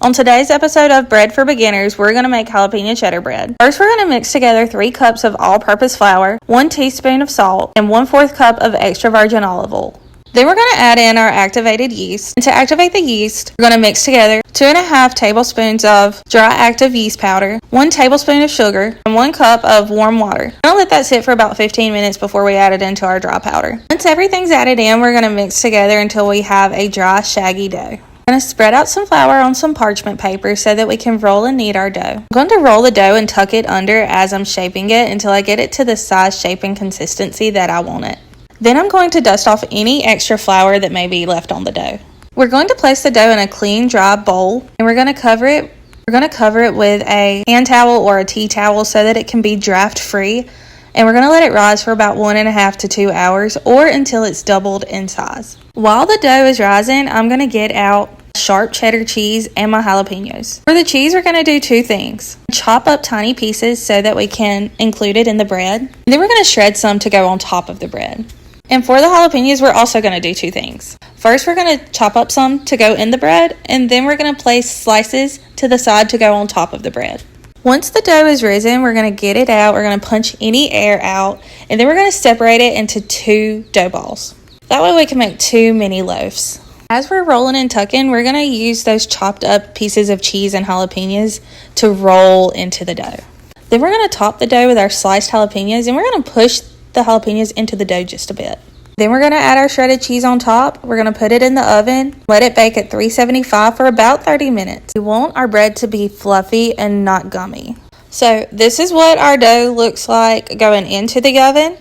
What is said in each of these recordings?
On today's episode of Bread for Beginners, we're going to make jalapeno cheddar bread. First, we're going to mix together 3 cups of all-purpose flour, 1 teaspoon of salt, and 1/4 cup of extra virgin olive oil. Then we're going to add in our activated yeast. And to activate the yeast, we're going to mix together 2.5 tablespoons of dry active yeast powder, 1 tablespoon of sugar, and 1 cup of warm water. We're going to let that sit for about 15 minutes before we add it into our dry powder. Once everything's added in, we're going to mix together until we have a dry, shaggy dough. I'm going to spread out some flour on some parchment paper so that we can roll and knead our dough. I'm going to roll the dough and tuck it under as I'm shaping it until I get it to the size, shape, and consistency that I want it. Then I'm going to dust off any extra flour that may be left on the dough. We're going to place the dough in a clean, dry bowl, and we're going to cover it. We're going to cover it with a hand towel or a tea towel so that it can be draft free. And we're going to let it rise for about 1.5 to 2 hours or until it's doubled in size. While the dough is rising, I'm going to get out sharp cheddar cheese and my jalapeños. For the cheese, we're going to do 2 things. Chop up tiny pieces so that we can include it in the bread. And then we're going to shred some to go on top of the bread. And for the jalapeños, we're also going to do 2 things. First, we're going to chop up some to go in the bread, and then we're going to place slices to the side to go on top of the bread. Once the dough is risen, we're going to get it out, we're going to punch any air out, and then we're going to separate it into 2 dough balls. That way we can make 2 mini loaves. As we're rolling and tucking, we're going to use those chopped up pieces of cheese and jalapeños to roll into the dough. Then we're going to top the dough with our sliced jalapeños, and we're going to push the jalapeños into the dough just a bit. Then we're going to add our shredded cheese on top. We're going to put it in the oven, let it bake at 375 for about 30 minutes. We want our bread to be fluffy and not gummy. So this is what our dough looks like going into the oven,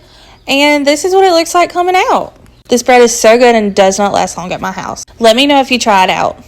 and this is what it looks like coming out. This bread is so good and does not last long at my house. Let me know if you try it out.